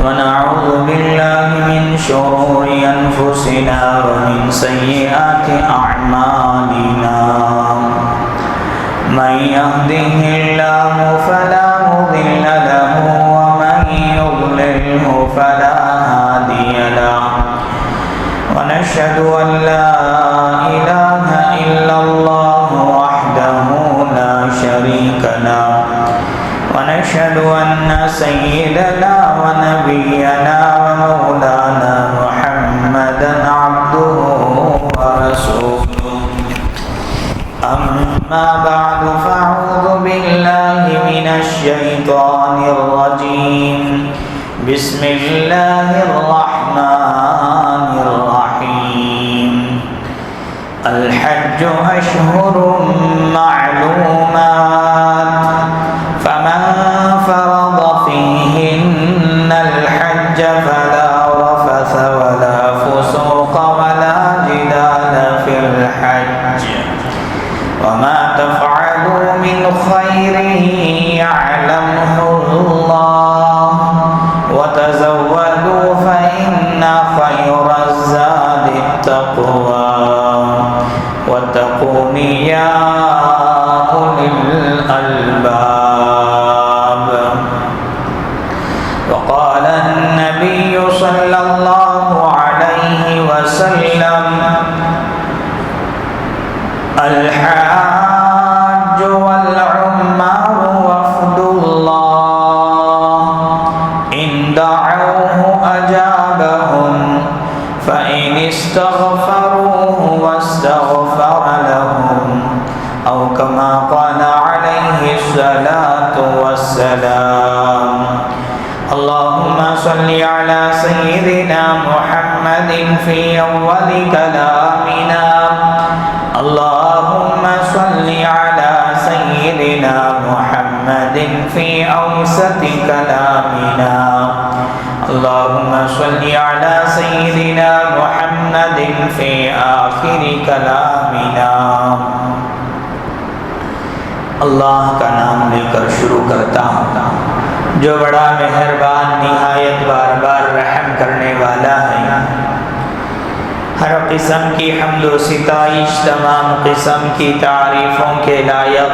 ونعوذ بالله من شرور أنفسنا ومن سيئات أعمالنا من يهده الله فلا مضل له ومن يضلله فلا هادي له ونشهد أن لا إله إلا الله وحده لا شريك له ونشهد أن سيدنا ونبينا ومولانا محمدا عبده ورسوله أما بعد فأعوذ بالله من الشيطان الرجيم بسم الله الرحمن الرحيم الحج أشهر معلومات فمن فرض فيهن الحج فلا رفث ولا فسوق ولا جدال في الحج وما تفعلوا من خير يعلمه الله وتزودوا فإن خير الزاد التقوى واتقون يا أولي الألباب. وقال النبي صلى الله عليه وسلم الحاج والعمار وفد الله إن دعوه أجابهم فإن استغفروه واستغفر لهم أو كما قال عليه الصلاة والسلام. اللهم صل على سيدنا محمد في أول كلامنا اللهم صل على سيدنا محمد في أوسط كلامنا اللهم صل على سيدنا محمد في آخر كلامنا. اللہ کا نام لے کر شروع کرتا ہوں جو بڑا مہربان نہایت بار بار رحم کرنے والا ہے. ہر قسم کی حمد و ستائش تمام قسم کی تعریفوں کے لائق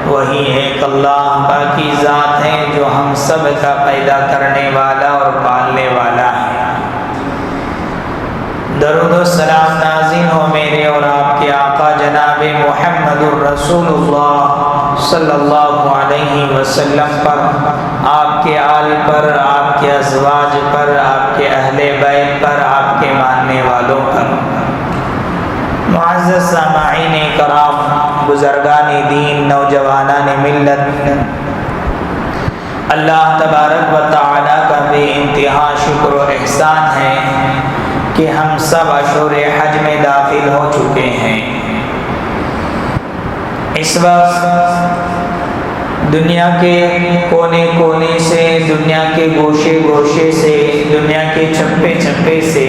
وہی ایک اللہ باقی ذات ہے جو ہم سب کا پیدا کرنے والا اور پالنے والا ہے. درود و سلام نازل ہو میرے اور آپ کے آقا جناب محمد الرسول اللہ صلی اللہ علیہ وسلم پر، آپ کے آل پر، آپ کے ازواج پر، آپ کے اہل بیت پر، آپ کے ماننے والوں پر. معزز سامعین کرام، بزرگان دین، نوجوانان ملت، اللہ تبارک و تعالی کا بے انتہا شکر و احسان ہے کہ ہم سب اشہر حج میں داخل ہو چکے ہیں. اس وقت دنیا کے کونے کونے سے، دنیا کے گوشے گوشے سے، دنیا کے چپے چپے سے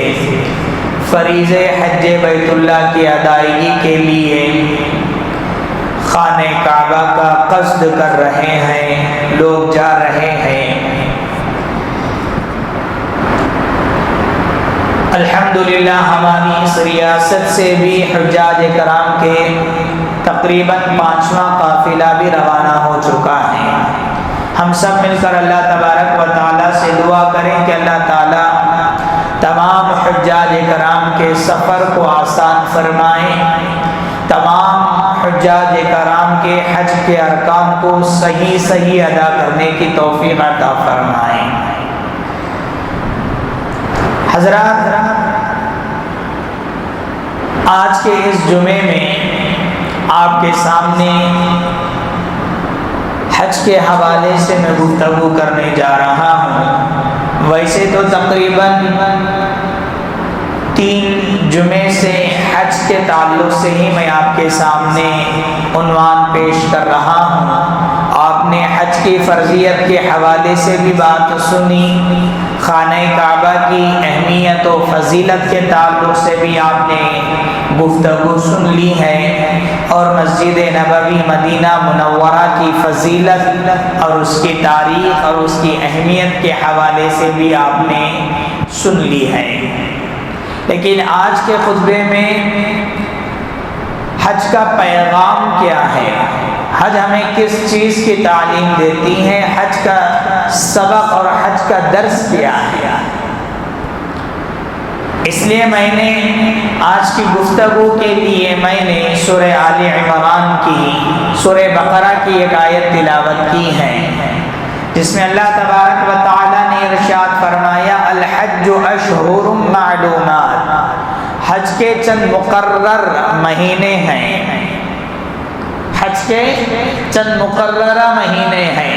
فریضہ حج بیت اللہ کی ادائیگی کے لیے خانہ کعبہ کا قصد کر رہے ہیں، لوگ جا رہے ہیں. الحمدللہ ہماری اس ریاست سے بھی حجاج کرام کے تقریباً 5واں قافلہ بھی روانہ ہو چکا ہے. ہم سب مل کر اللہ تبارک و تعالیٰ سے دعا کریں کہ اللہ تعالیٰ تمام حجاج کرام کے سفر کو آسان فرمائیں، تمام حجاج کرام کے حج کے ارکان کو صحیح ادا کرنے کی توفیق عطا فرمائیں. حضرات، آج کے اس جمعے میں آپ کے سامنے حج کے حوالے سے میں گفتگو کرنے جا رہا ہوں. ویسے تو تقریباً 3 جمعے سے حج کے تعلق سے ہی میں آپ کے سامنے عنوان پیش کر رہا ہوں. آپ نے حج کی فرضیت کے حوالے سے بھی بات سنی، خانہ کعبہ کی اہمیت و فضیلت کے تعلق سے بھی آپ نے گفتگو سن لی ہے، اور مسجد نبوی مدینہ منورہ کی فضیلت اور اس کی تاریخ اور اس کی اہمیت کے حوالے سے بھی آپ نے سن لی ہے۔ لیکن آج کے خطبے میں حج کا پیغام کیا ہے، حج ہمیں کس چیز کی تعلیم دیتی ہے، حج کا سبق اور حج کا درس کیا ہے، اس لیے میں نے آج کی گفتگو کے لیے میں نے سورہ آل عمران کی، سورہ بقرہ کی ایک آیت تلاوت کی ہے، جس میں اللہ تبارک و تعالی نے ارشاد فرمایا الحج اشہر معلومات، حج کے چند مقرر مہینے ہیں، حج کے چند مقررہ مہینے ہیں،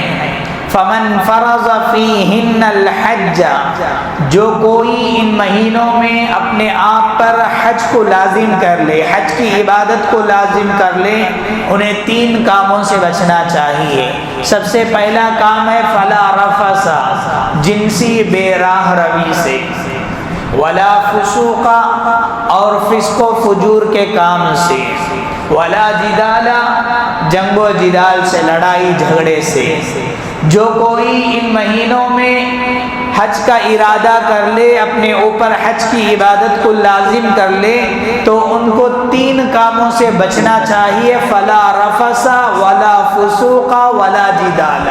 فمن فرض فیہن الحج، جو کوئی ان مہینوں میں اپنے آپ پر حج کو لازم کر لے، حج کی عبادت کو لازم کر لے، انہیں 3 کاموں سے بچنا چاہیے۔ سب سے پہلا کام ہے فلا رفث، جنسی بے راہ روی سے، ولا فسوق، اور فسق و فجور کے کام سے، ولا جدال، جنگ و جدال سے، لڑائی جھگڑے سے۔ جو کوئی ان مہینوں میں حج کا ارادہ کر لے، اپنے اوپر حج کی عبادت کو لازم کر لے، تو ان کو 3 کاموں سے بچنا چاہیے، فلا رفث ولا فسوق ولا جدال،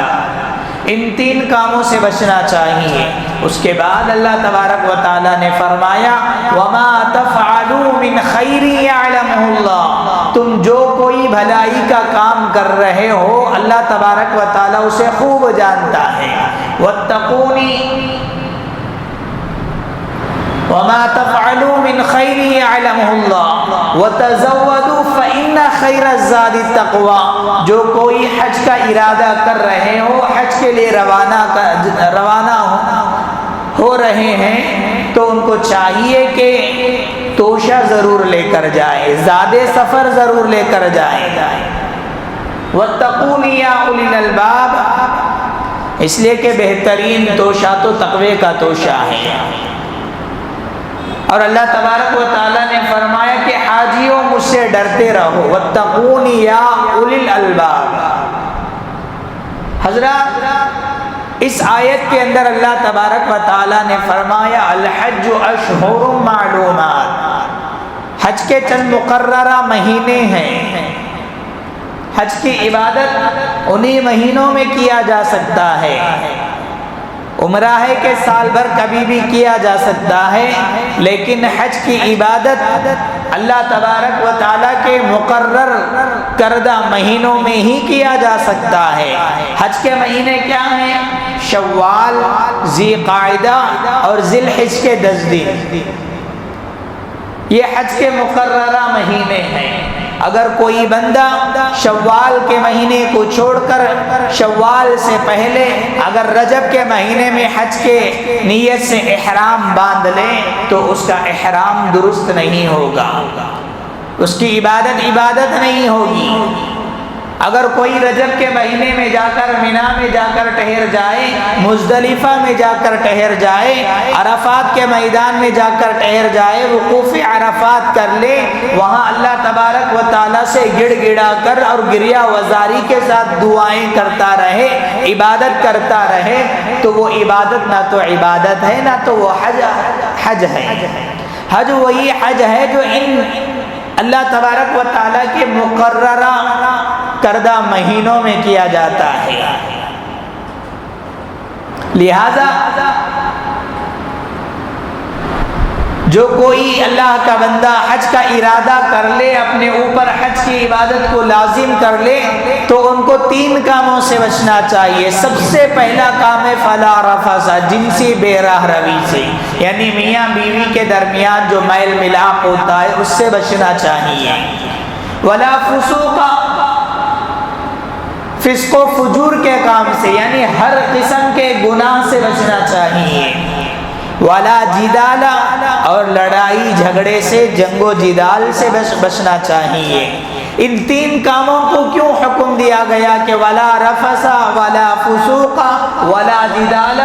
ان 3 کاموں سے بچنا چاہیے۔ اس کے بعد اللہ تبارک و تعالی نے فرمایا وما تفعلوا من خیر یعلمہ اللہ، تم جو کوئی بھلائی کا کام کر رہے ہو اللہ تبارک و تعالی اسے خوب جانتا ہے۔ واتقونی وما تفعلوا من خیر یعلمہ اللہ وتزودوا فإن خیر الزاد التقوی، جو کوئی حج کا ارادہ کر رہے ہو، حج کے لیے روانہ ہو رہے ہیں، تو ان کو چاہیے کہ توشہ ضرور لے کر جائے، زادِ سفر ضرور لے کر جائے۔ واتقونی یا اولی الالباب، اس لیے کہ بہترین توشہ تو تقوی کا توشہ ہے۔ اور اللہ تبارک و تعالیٰ نے فرمایا کہ حاجیوں مجھ سے ڈرتے رہو، واتقونی یا اولی الالباب۔ حضرات، اس آیت کے اندر اللہ تبارک و تعالیٰ نے فرمایا الحج اشہر معلومات، حج کے چند مقررہ مہینے ہیں، حج کی عبادت انہی مہینوں میں کیا جا سکتا ہے۔ عمرہ ہے کہ سال بھر کبھی بھی کیا جا سکتا ہے، لیکن حج کی عبادت اللہ تبارک و تعالیٰ کے مقرر کردہ مہینوں میں ہی کیا جا سکتا ہے۔ حج کے مہینے کیا ہیں؟ شوال، ذی قعدہ اور ذی الحجہ کے 10 دن، یہ حج کے مقررہ مہینے ہیں۔ اگر کوئی بندہ شوال کے مہینے کو چھوڑ کر شوال سے پہلے اگر رجب کے مہینے میں حج کے نیت سے احرام باندھ لے تو اس کا احرام درست نہیں ہوگا، اس کی عبادت نہیں ہوگی۔ اگر کوئی رجب کے مہینے میں جا کر مینا میں جا کر ٹھہر جائے، مزدلفہ میں جا کر ٹھہر جائے، عرفات کے میدان میں جا کر ٹھہر جائے، وقوف عرفات کر لے، وہاں اللہ تبارک و تعالیٰ سے گڑ گڑا کر اور گریہ وزاری کے ساتھ دعائیں کرتا رہے، عبادت کرتا رہے، تو وہ عبادت نہ تو عبادت ہے نہ تو وہ حج ہے۔ حج وہی حج ہے جو ان اللہ تبارک و تعالیٰ کے مقررہ کردہ مہینوں میں کیا جاتا ہے۔ لہذا جو کوئی اللہ کا بندہ حج کا ارادہ کر لے، اپنے اوپر حج کی عبادت کو لازم کر لے، تو ان کو 3 کاموں سے بچنا چاہیے۔ سب سے پہلا کام ہے فلا رفث، جنسی بے راہ روی سے، یعنی میاں بیوی کے درمیان جو میل ملاپ ہوتا ہے اس سے بچنا چاہیے۔ ولا فسوق، فسق و فجور کے کام سے، یعنی ہر قسم کے گناہ سے بچنا چاہیے۔ ولا جدال، اور لڑائی جھگڑے سے، جنگ و جدال سے بچنا چاہیے۔ ان تین کاموں کو کیوں حکم دیا گیا کہ ولا رفثا ولا فسوقا ولا جدال،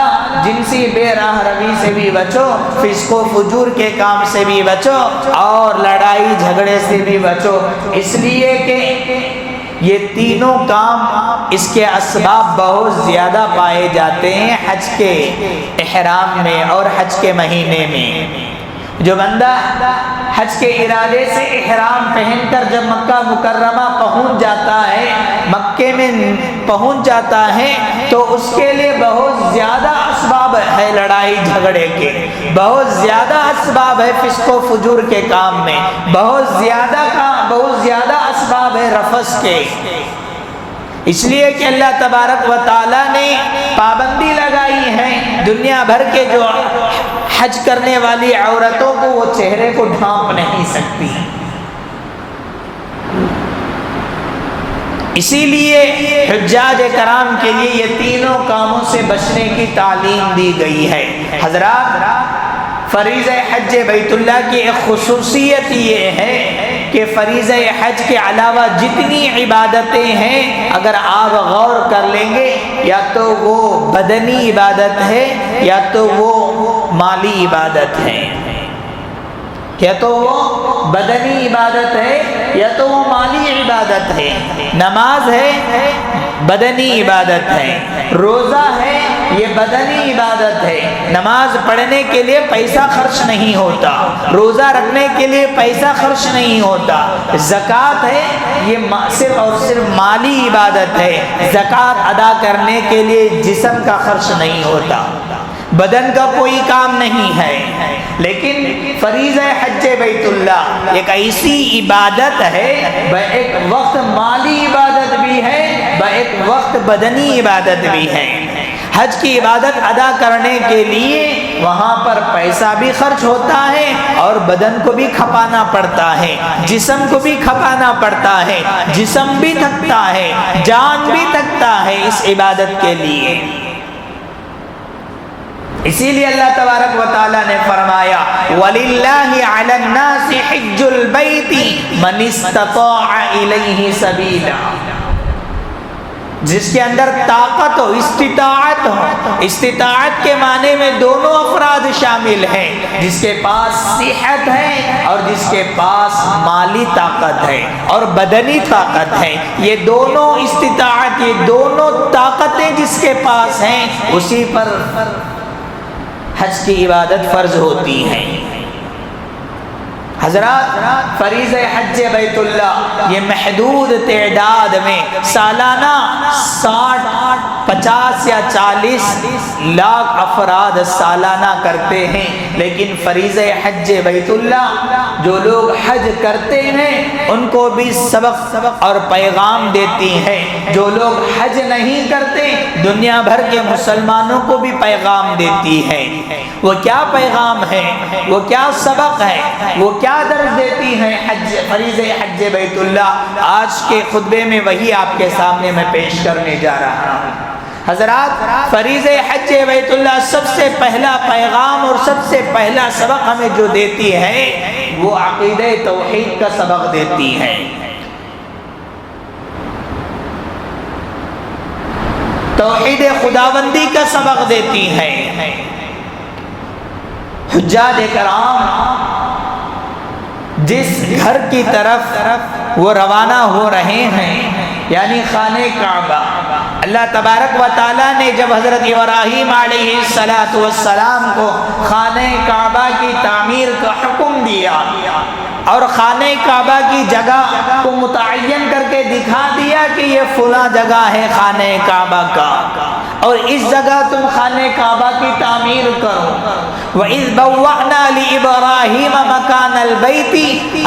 جنسی بے راہ روی سے بھی بچو، فسق و فجور کے کام سے بھی بچو، اور لڑائی جھگڑے سے بھی بچو، اس لیے کہ یہ تینوں کام اس کے اسباب بہت زیادہ پائے جاتے ہیں حج کے احرام میں اور حج کے مہینے میں۔ جو بندہ حج کے ارادے سے احرام پہن کر جب مکہ مکرمہ پہنچ جاتا ہے، مکے میں پہنچ جاتا ہے، تو اس کے لیے بہت زیادہ اسباب ہے لڑائی جھگڑے کے، بہت زیادہ اسباب ہے فسق و فجور کے کام میں، بہت زیادہ اسباب ہے رفث کے۔ اس لیے کہ اللہ تبارک و تعالیٰ نے پابندی لگائی ہے دنیا بھر کے جو حج کرنے والی عورتوں کو وہ چہرے کو ڈھانپ نہیں سکتی۔ اسی لیے حجاج کرام کے لیے یہ تینوں کاموں سے بچنے کی تعلیم دی گئی ہے۔ حضرات، فریضہ حج بیت اللہ کی ایک خصوصیت یہ ہے کہ فریضہ حج کے علاوہ جتنی عبادتیں ہیں اگر آپ غور کر لیں گے، یا تو وہ بدنی عبادت ہے، یا تو وہ مالی عبادت ہے، یا تو وہ بدنی عبادت ہے یا تو وہ مالی عبادت ہے۔ نماز ہے، بدنی عبادت ہے، روزہ ہے، یہ بدنی عبادت ہے۔ نماز پڑھنے کے لیے پیسہ خرچ نہیں ہوتا، روزہ رکھنے کے لیے پیسہ خرچ نہیں ہوتا۔ زکوٰۃ ہے، یہ صرف اور صرف مالی عبادت ہے، زکوٰۃ ادا کرنے کے لیے جسم کا خرچ نہیں ہوتا، بدن کا کوئی کام نہیں ہے۔ لیکن فریضہ حج بیت اللہ ایک ایسی عبادت ہے، ایک وقت مالی عبادت بھی ہے، ایک وقت بدنی عبادت بھی ہے۔ حج کی عبادت ادا کرنے کے لیے وہاں پر پیسہ بھی خرچ ہوتا ہے اور بدن کو بھی کھپانا پڑتا ہے، جسم کو بھی کھپانا پڑتا ہے، جسم بھی تھکتا ہے، جان بھی تھکتا ہے اس عبادت کے لیے۔ اسی لیے اللہ تبارک و تعالیٰ نے فرمایا وَلِلَّهِ عَلَى النَّاسِ حِجُّ الْبَيْتِ مَنِ اسْتَطَاعَ إِلَيْهِ سَبِيلًا، جس کے اندر طاقت ہو، استطاعت ہو۔ استطاعت کے معنی میں دونوں افراد شامل ہیں، جس کے پاس صحت ہے اور جس کے پاس مالی طاقت ہے اور بدنی طاقت ہے۔ یہ دونوں استطاعت، یہ دونوں طاقتیں جس کے پاس ہیں، اسی پر حج کی عبادت فرض ہوتی ہے۔ حضرات، فریضہ حج بیت اللہ یہ محدود تعداد میں سالانہ 60، 50 یا 40 لاکھ افراد سالانہ کرتے ہیں، لیکن فریضہ حج بیت اللہ جو لوگ حج کرتے ہیں ان کو بھی سبق اور پیغام دیتی ہے۔ جو لوگ حج نہیں کرتے دنیا بھر کے مسلمانوں کو بھی پیغام دیتی ہے۔ وہ کیا پیغام ہے، وہ کیا سبق ہے، وہ کیا درس دیتی ہیں فریضہ حج بیت اللہ؟ آج کے خطبے میں وہی آپ کے سامنے میں پیش کرنے جا رہا ہوں۔ حضرات، فریضہ حج بیت اللہ سب سے پہلا پیغام اور سب سے پہلا سبق ہمیں جو دیتی ہے وہ عقیدہ توحید کا سبق دیتی ہے۔ توحید خداوندی کا سبق دیتی ہے۔ حجاج کرام جس گھر کی طرف وہ روانہ ہو رہے ہیں، یعنی خانہ کعبہ، اللہ تبارک و تعالیٰ نے جب حضرت ابراہیم علیہ السلام کو خانہ کعبہ کی تعمیر کا حکم دیا اور خانہ کعبہ کی جگہ کو متعین کر کے دکھا دیا کہ یہ فلاں جگہ ہے خانہ کعبہ کا، اور اس جگہ تم خانہ کعبہ کی تعمیر کرو۔ وَإِذْ بَوَّأْنَا لِإِبْرَاهِيمَ مَكَانَ الْبَيْتِ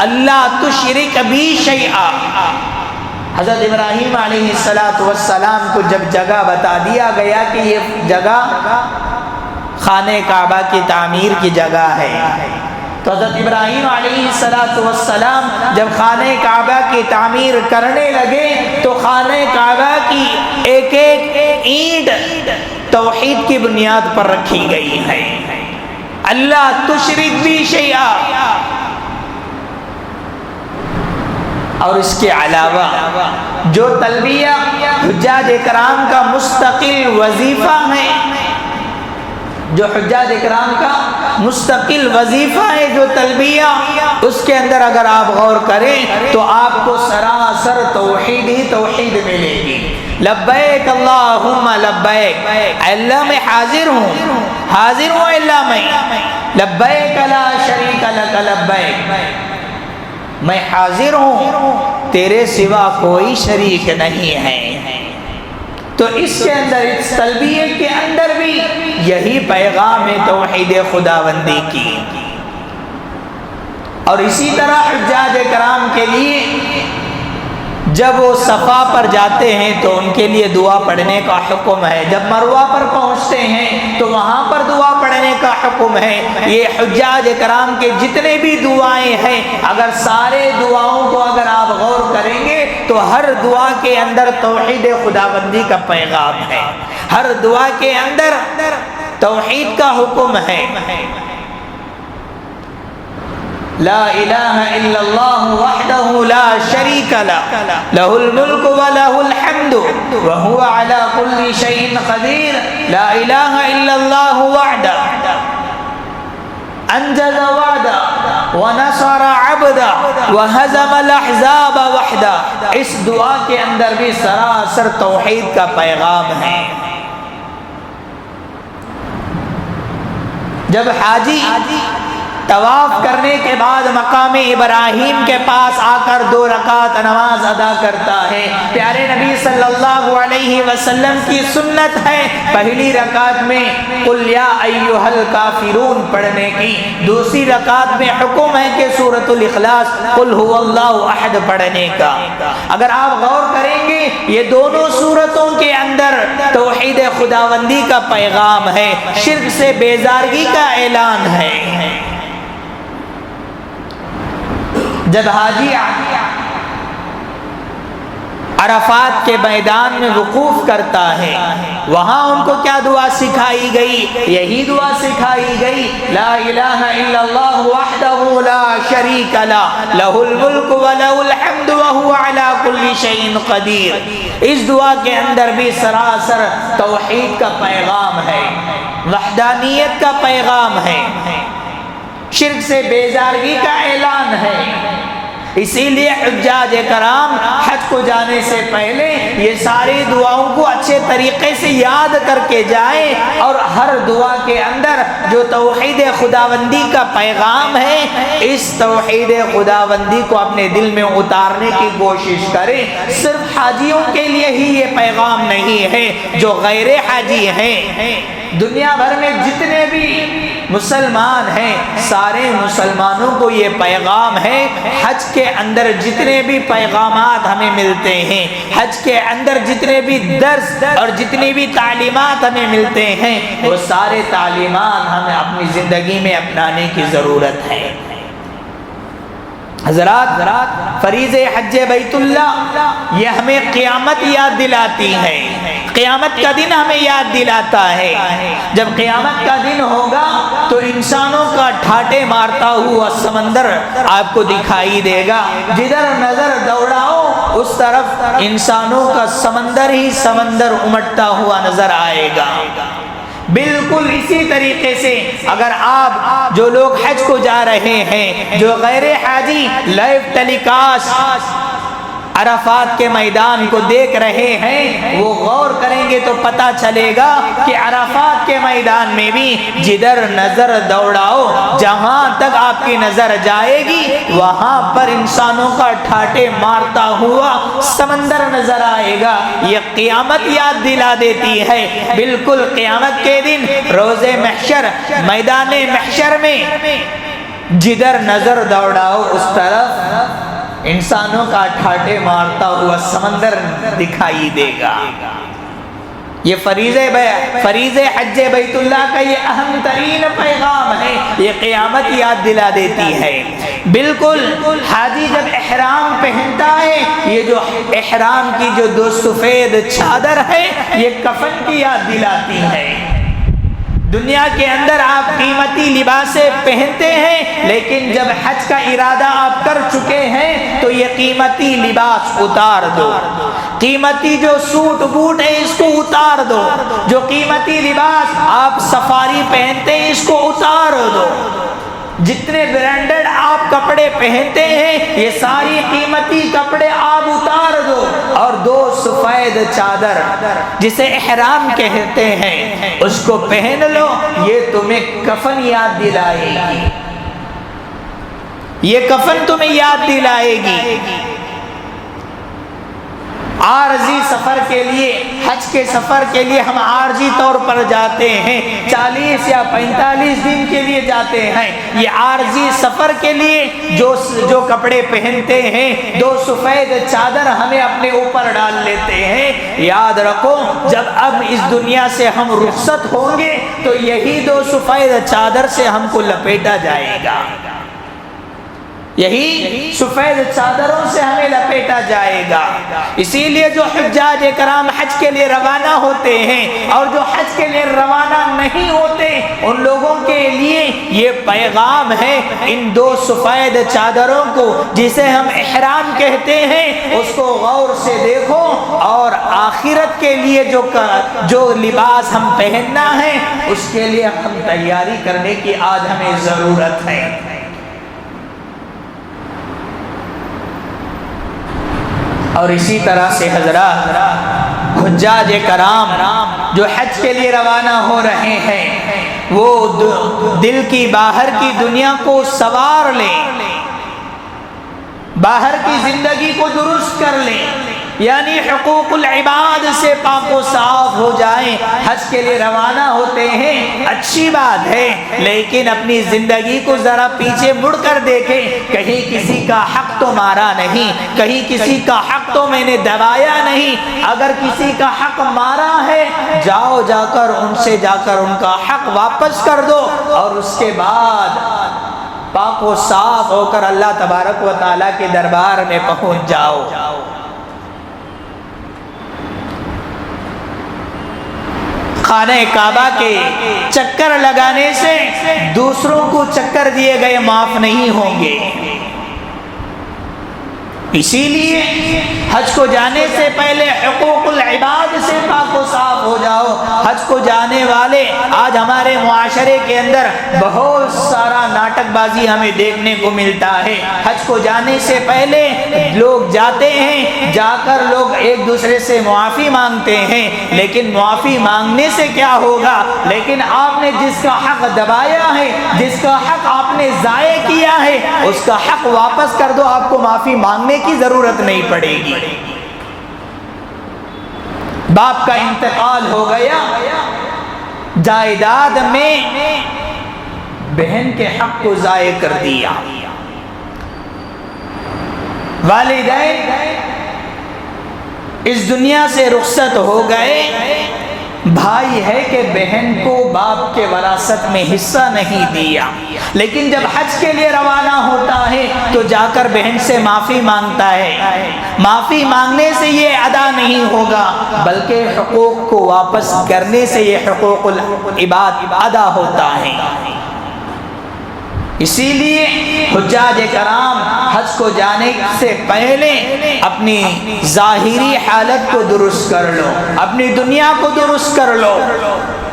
أَلَّا تُشْرِكْ بِي شَيْئًا۔ حضرت ابراہیم علیہ السلام کو جب جگہ بتا دیا گیا کہ یہ جگہ خانہ کعبہ کی تعمیر کی جگہ ہے، تو حضرت ابراہیم علیہ السلام جب خانہ کعبہ کی تعمیر کرنے لگے تو خانہ کعبہ کی ایک ایک اینٹ توحید کی بنیاد پر رکھی گئی ہے۔ اللہ تشرک بھی شیئا، اور اس کے علاوہ جو تلبیہ حجاج کرام کا مستقل وظیفہ ہے، جو حجاج کرام کا مستقل وظیفہ ہے جو تلبیہ، اس کے اندر اگر آپ غور کریں تو آپ کو سراسر توحید ہی توحید ملے گی۔ لبیک اللہم لبیک، اللہ میں حاضر ہوں اللہ میں، لبیک لا شریک لک لبیک، میں حاضر ہوں تیرے سوا کوئی شریک نہیں ہے۔ تو اس کے اندر، اس تلبیہ کے اندر بھی یہی پیغام ہے توحید خداوندی کی۔ اور اسی طرح حجاج کرام کے لیے جب وہ صفا پر جاتے ہیں تو ان کے لیے دعا پڑھنے کا حکم ہے، جب مروہ پر پہنچتے ہیں تو وہاں پر دعا پڑھنے کا حکم ہے۔ یہ حجاج کرام کے جتنے بھی دعائیں ہیں، اگر سارے دعاؤں کو اگر آپ غور کریں گے تو ہر دعا کے اندر توحید خداوندی کا پیغام ہے، ہر دعا کے اندر توحید کا حکم ہے۔ لا الہ الا اللہ وحدہ لا شریک لہ، لہ الملک ولہ الحمد وہو علی کل شیء قدیر، لا الہ الا اللہ وحدہ انجز وعدہ ونصر عبدہ وہزم الاحزاب وحدہ۔ اس دعا کے اندر بھی سراسر توحید کا پیغام ہے۔ جب حاجی طواف کرنے کے بعد مقام ابراہیم کے پاس آ کر 2 رکعت نماز ادا کرتا ہے، پیارے نبی صلی اللہ علیہ وسلم کی سنت ہے پہلی رکعت میں قل یا ایھا الکافرون پڑھنے کی، دوسری رکعت میں حکم ہے کہ سورۃ الاخلاص قل ھو اللہ احد پڑھنے کا۔ اگر آپ غور کریں گے یہ دونوں سورتوں کے اندر توحید خداوندی کا پیغام ہے، شرک سے بیزارگی کا اعلان ہے۔ جب حاجی عرفات کے میدان میں وقوف کرتا ہے، وہاں ان کو کیا دعا سکھائی گئی؟ یہی دعا سکھائی گئی، لا الہ الا اللہ وحدہ لا شریک لہ، لہ الملک ولہ الحمد وہو علی کل شیء قدیر۔ اس دعا کے اندر بھی سراسر توحید کا پیغام ہے، وحدانیت کا پیغام ہے، شرک سے بیزارگی کا اعلان ہے۔ اسی لیے حجاج کرام حج کو جانے سے پہلے یہ ساری دعاؤں کو اچھے طریقے سے یاد کر کے جائیں، اور ہر دعا کے اندر جو توحید خداوندی کا پیغام ہے اس توحید خداوندی کو اپنے دل میں اتارنے کی کوشش کریں۔ صرف حاجیوں کے لیے ہی یہ پیغام نہیں ہے، جو غیر حاجی ہیں، دنیا بھر میں جتنے بھی مسلمان ہیں سارے مسلمانوں کو یہ پیغام ہے۔ حج کے اندر جتنے بھی پیغامات ہمیں ملتے ہیں، حج کے اندر جتنے بھی درس اور جتنی بھی تعلیمات ہمیں ملتے ہیں، وہ سارے تعلیمات ہمیں اپنی زندگی میں اپنانے کی ضرورت ہے۔ حضرات، فریض حج بیت اللہ یہ ہمیں قیامت یاد دلاتی ہے، قیامت کا دن ہمیں یاد دلاتا ہے۔ جب قیامت کا دن ہوگا تو انسانوں کا ٹھاٹے مارتا ہوا سمندر آپ کو دکھائی دے گا، جدھر نظر دوڑاؤ اس طرف انسانوں کا سمندر ہی سمندر امٹتا ہوا نظر آئے گا۔ بالکل اسی طریقے سے اگر آپ جو لوگ حج کو جا رہے ہیں، جو غیر حاجی لائیو ٹیلی کاسٹ عرفات کے میدان کو دیکھ رہے ہیں، وہ غور کریں گے تو پتہ چلے گا کہ عرفات کے میدان میں بھی جدھر نظر دوڑاؤ، جہاں تک آپ کی نظر جائے گی وہاں پر انسانوں کا ٹھاٹے مارتا ہوا سمندر نظر آئے گا۔ یہ قیامت یاد دلا دیتی ہے۔ بالکل قیامت کے دن روز محشر، میدان محشر میں جدھر نظر دوڑاؤ اس طرف انسانوں کا ٹھاٹے مارتا ہوا سمندر دکھائی دے گا۔ یہ فریض حج بیت اللہ کا یہ اہم ترین پیغام ہے، یہ قیامت یاد دلا دیتی ہے۔ بالکل حاجی جب احرام پہنتا ہے، یہ جو احرام کی جو 2 سفید چادر ہے یہ کفن کی یاد دلاتی ہے۔ دنیا کے اندر آپ قیمتی لباسیں پہنتے ہیں، لیکن جب حج کا ارادہ آپ کر چکے ہیں تو یہ قیمتی لباس اتار دو، قیمتی جو سوٹ بوٹ ہے اس کو اتار دو، جو قیمتی لباس آپ سفاری پہنتے ہیں اس کو اتار دو، جتنے برانڈڈ آپ کپڑے پہنتے ہیں یہ ساری قیمتی کپڑے آپ اتار دو، اور دو سفید چادر جسے احرام کہتے ہیں اس کو پہن لو، یہ تمہیں کفن یاد دلائے گی، یہ کفن تمہیں یاد دلائے گی۔ عارضی سفر کے لیے، حج کے سفر کے لیے ہم عارضی طور پر جاتے ہیں، 40 یا 45 دن کے لیے جاتے ہیں، یہ عارضی سفر کے لیے جو کپڑے پہنتے ہیں، دو سفید چادر ہمیں اپنے اوپر ڈال لیتے ہیں، یاد رکھو جب اب اس دنیا سے ہم رخصت ہوں گے تو یہی دو سفید چادر سے ہم کو لپیٹا جائے گا، یہی سفید چادروں سے ہمیں لپیٹا جائے گا۔ اسی لیے جو حجاج کرام حج کے لیے روانہ ہوتے ہیں اور جو حج کے لیے روانہ نہیں ہوتے ان لوگوں کے لیے یہ پیغام ہے، ان دو سفید چادروں کو جسے ہم احرام کہتے ہیں اس کو غور سے دیکھو، اور آخرت کے لیے جو لباس ہم پہننا ہے اس کے لیے ہم تیاری کرنے کی آج ہمیں ضرورت ہے۔ اور اسی طرح سے حضرات حجاج کرام جو حج کے لیے روانہ ہو رہے ہیں وہ دل کی باہر کی دنیا کو سنوار لیں، باہر کی زندگی کو درست کر لیں، یعنی حقوق العباد سے پاک و صاف ہو جائیں۔ حج کے لیے روانہ ہوتے ہیں اچھی بات ہے، لیکن اپنی زندگی کو ذرا پیچھے مڑ کر دیکھیں، کہیں کسی کا حق تو مارا نہیں، کہیں کسی کا حق تو میں نے دبایا نہیں، اگر کسی کا حق مارا ہے جا کر ان کا حق واپس کر دو، اور اس کے بعد پاک و صاف ہو کر اللہ تبارک و تعالیٰ کے دربار میں پہنچ جاؤ۔ خانہ کعبہ کے چکر لگانے سے دوسروں کو چکر دیے گئے معاف نہیں ہوں گے، اسی لیے حج کو جانے سے پہلے حقوق العباد سے پاک و صاف ہو جاؤ۔ حج کو جانے والے آج ہمارے معاشرے کے اندر بہت سارا ناٹک بازی ہمیں دیکھنے کو ملتا ہے۔ حج کو جانے سے پہلے لوگ جاتے ہیں، جا کر لوگ ایک دوسرے سے معافی مانگتے ہیں، لیکن معافی مانگنے سے کیا ہوگا؟ لیکن آپ نے جس کا حق دبایا ہے، جس کا حق آپ نے ضائع کیا ہے، اس کا حق واپس کر دو، آپ کو معافی مانگنے کی ضرورت نہیں پڑے گی۔ باپ کا انتقال ہو گیا، جائیداد میں بہن کے حق کو ضائع کر دیا، والدین اس دنیا سے رخصت ہو گئے، بھائی ہے کہ بہن کو باپ کے وراثت میں حصہ نہیں دیا، لیکن جب حج کے لیے روانہ ہوتا ہے تو جا کر بہن سے معافی مانگتا ہے۔ معافی مانگنے سے یہ ادا نہیں ہوگا، بلکہ حقوق کو واپس کرنے سے یہ حقوق العباد ادا ہوتا ہے۔ اسی لیے حجاج کرام حج کو جانے سے پہلے اپنی ظاہری حالت کو درست کر لو، اپنی دنیا کو درست کر لو،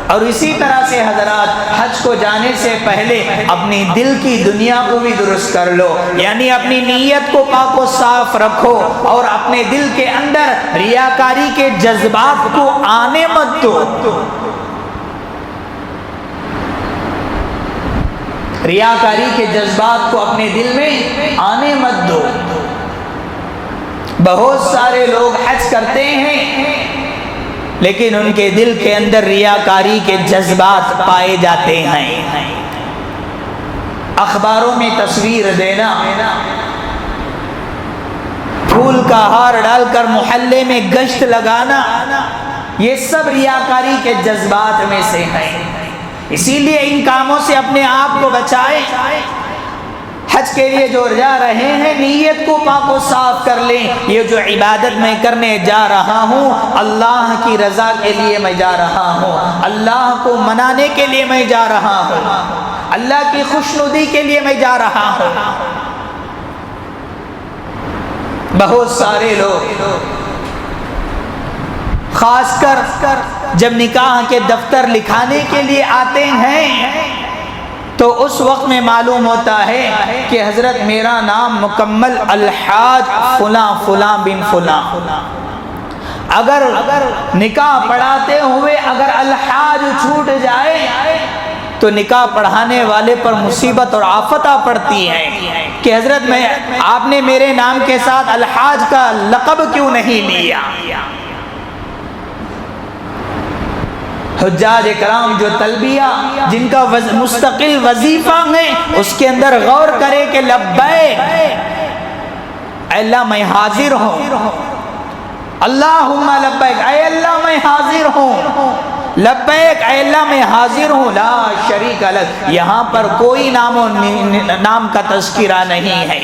اور اسی طرح سے حضرات حج کو جانے سے پہلے اپنی دل کی دنیا کو بھی درست کر لو، یعنی اپنی نیت کو پاک و صاف رکھو، اور اپنے دل کے اندر ریاکاری کے جذبات کو آنے مت دو، ریاکاری کے جذبات کو اپنے دل میں آنے مت دو۔ بہت سارے لوگ حج کرتے ہیں لیکن ان کے دل کے اندر ریاکاری کے جذبات پائے جاتے ہیں۔ اخباروں میں تصویر دینا، پھول کا ہار ڈال کر محلے میں گشت لگانا، یہ سب ریاکاری کے جذبات میں سے ہیں۔ اسی لیے ان کاموں سے اپنے آپ کو بچائیں۔ حج کے لیے جو جا رہے ہیں نیت کو پاک و صاف کر لیں، یہ جو عبادت میں کرنے جا رہا ہوں اللہ کی رضا کے لیے میں جا رہا ہوں، اللہ کو منانے کے لیے میں جا رہا ہوں، اللہ کی خوشنودی کے لیے میں جا رہا ہوں۔ بہت سارے لوگ خاص کر جب نکاح کے دفتر لکھانے کے لیے آتے ہیں تو اس وقت میں معلوم ہوتا ہے کہ حضرت میرا نام مکمل الحاج فلاں فلاں بن فلاں۔ اگر نکاح پڑھاتے ہوئے اگر الحاج چھوٹ جائے تو نکاح پڑھانے والے پر مصیبت اور آفت آ پڑتی ہے کہ حضرت آپ نے میرے نام کے ساتھ الحاج کا لقب کیوں نہیں لیا؟ حجاج کرام جو تلبیہ جن کا مستقل وظیفہ ہے اس کے اندر غور کرے کہ لبیک اے اللہ میں حاضر ہوں، اللہم لبیک اے اللہ میں حاضر ہوں، لبیک اے اللہ میں حاضر ہوں، لا شریک لک۔ یہاں پر کوئی نام کا تذکرہ نہیں ہے،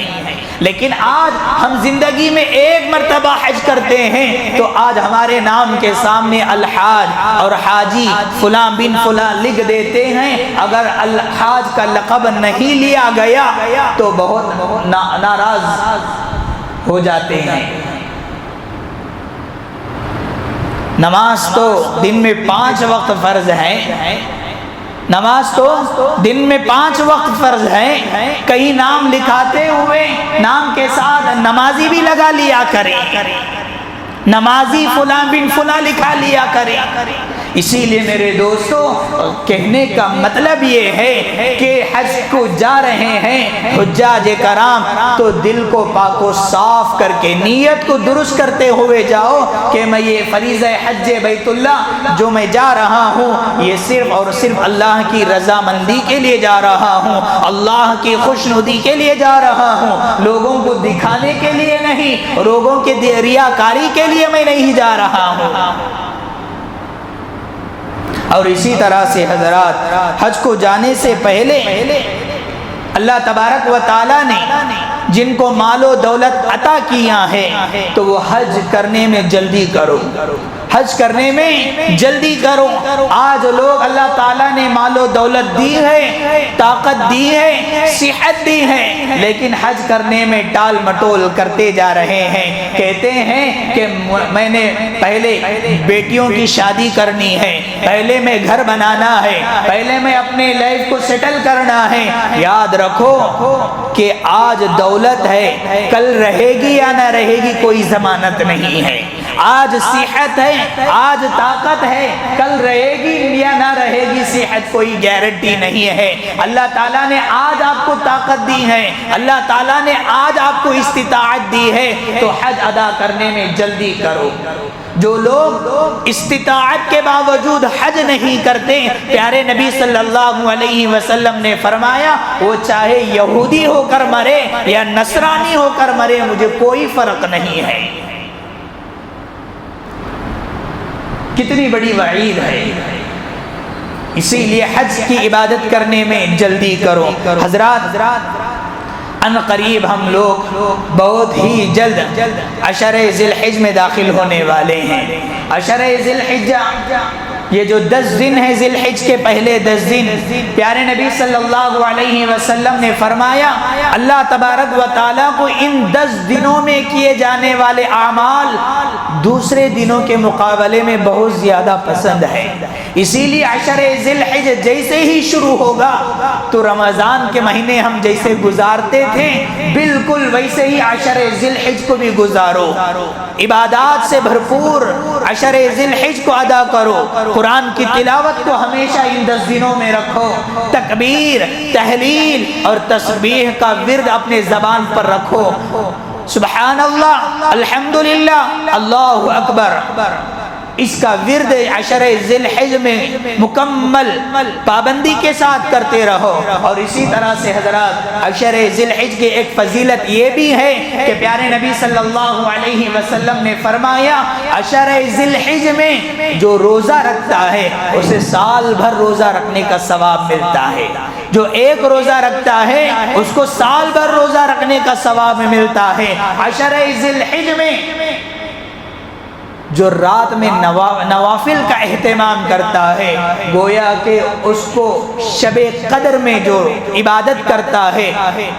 لیکن آج ہم زندگی میں ایک مرتبہ حج کرتے ہیں تو آج ہمارے نام کے سامنے الحاج اور حاجی فلاں بن فلاں لکھ دیتے ہیں۔ اگر الحاج کا لقب نہیں لیا گیا تو بہت ناراض ہو جاتے ہیں۔ نماز تو دن میں 5 وقت فرض ہے، نماز تو دن میں 5 وقت فرض ہے، کہیں نام لکھاتے ہوئے نام کے ساتھ نمازی بھی لگا لیا کرے، نمازی فلاں بن فلاں لکھا لیا کرے۔ اسی لیے میرے دوستو کہنے کا مطلب یہ ہے کہ حج کو جا رہے ہیں حجاج کرام تو دل کو پاک و صاف کر کے نیت کو درست کرتے ہوئے جاؤ کہ میں یہ فریضہ حج بیت اللہ جو میں جا رہا ہوں یہ صرف اور صرف اللہ کی رضامندی کے لیے جا رہا ہوں، اللہ کی خوشنودی کے لیے جا رہا ہوں، لوگوں کو دکھانے کے لیے نہیں، لوگوں کے ریاکاری کے لیے میں نہیں جا رہا ہوں۔ اور اسی طرح سے حضرات حج کو جانے سے پہلے اللہ تبارک و تعالیٰ نے جن کو مال و دولت عطا کیا ہے تو وہ حج کرنے میں جلدی کرو، حج کرنے میں جلدی کرو۔ آج لوگ اللہ تعالیٰ نے مال و دولت دی ہے، طاقت دی ہے، صحت دی ہے، لیکن حج کرنے میں ٹال مٹول کرتے جا رہے ہیں۔ کہتے ہیں کہ میں نے پہلے بیٹیوں کی شادی کرنی ہے، پہلے میں گھر بنانا ہے، پہلے میں اپنے لائف کو سیٹل کرنا ہے۔ یاد رکھو کہ آج دولت ہے، کل رہے گی یا نہ رہے گی کوئی ضمانت نہیں ہے۔ آج صحت ہے، آج طاقت ہے، کل رہے گی یا نہ رہے گی صحت کوئی گارنٹی نہیں ہے۔ اللہ تعالیٰ نے آج آپ کو طاقت دی ہے، اللہ تعالیٰ نے آج آپ کو استطاعت دی ہے، تو حج ادا کرنے میں جلدی کرو۔ جو لوگ استطاعت کے باوجود حج نہیں کرتے، پیارے نبی صلی اللہ علیہ وسلم نے فرمایا وہ چاہے یہودی ہو کر مرے یا نصرانی ہو کر مرے مجھے کوئی فرق نہیں ہے۔ کتنی بڑی وعید ہے۔ اسی لیے حج کی عبادت کرنے میں جلدی کرو۔ حضرات ان قریب ہم لوگ بہت ہی جلد عشر ذی الحجہ میں داخل ہونے والے ہیں۔ عشر ذی الحجہ یہ جو 10 دن ہے ذی الحجہ کے پہلے 10 دن، پیارے نبی صلی اللہ علیہ وسلم نے فرمایا اللہ تبارک و تعالیٰ کو ان 10 دنوں میں کیے جانے والے اعمال دوسرے دنوں کے مقابلے میں بہت زیادہ پسند ہے۔ اسی لیے عشر ذی الحجہ جیسے ہی شروع ہوگا تو رمضان کے مہینے ہم جیسے گزارتے تھے بالکل ویسے ہی عشر ذی الحجہ کو بھی گزارو، عبادات سے بھرپور عشر ذی الحجہ کو ادا کرو، قرآن کی تلاوت کو ہمیشہ ان 10 دنوں میں رکھو، تکبیر، تحلیل اور تسبیح کا ورد اپنے زبان پر رکھو، سبحان اللہ، الحمدللہ، اللہ اکبر، اس کا ورد عشر ذی الحج میں مکمل پابندی کے ساتھ کرتے رہو۔ اور اسی طرح سے حضرات عشر ذی الحج کی ایک فضیلت یہ بھی ہے کہ پیارے نبی صلی اللہ علیہ وسلم نے فرمایا عشر ذی الحج میں جو روزہ رکھتا ہے اسے سال بھر روزہ رکھنے کا ثواب ملتا ہے۔ جو ایک روزہ رکھتا ہے اس کو سال بھر روزہ رکھنے کا ثواب ملتا ہے۔ عشر ذی الحج میں جو رات میں نوافل کا اہتمام کرتا ہے گویا کہ اس کو شب قدر میں جو عبادت کرتا ہے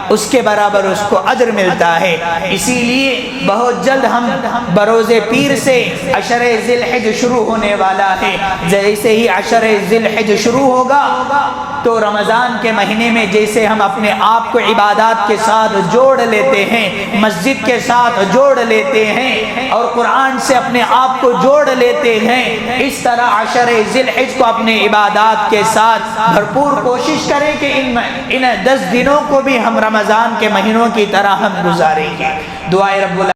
اس کے برابر اس کو اجر ملتا ہے۔ اسی لیے بہت جلد ہم بروز پیر سے عشر ذی الحج شروع ہونے والا ہے۔ جیسے ہی عشر ذی الحج شروع ہوگا تو رمضان کے مہینے میں جیسے ہم اپنے آپ کو عبادات کے ساتھ جوڑ لیتے ہیں، مسجد کے ساتھ جوڑ لیتے ہیں اور قرآن سے اپنے آپ کو جوڑ لیتے ہیں، اس طرح عشر ذی الحج کو اپنے عبادات کے ساتھ بھرپور کوشش کریں کہ ان 10 دنوں کو بھی ہم رمضان کے مہینوں کی طرح ہم گزاریں گے۔ دعائے رب العالمین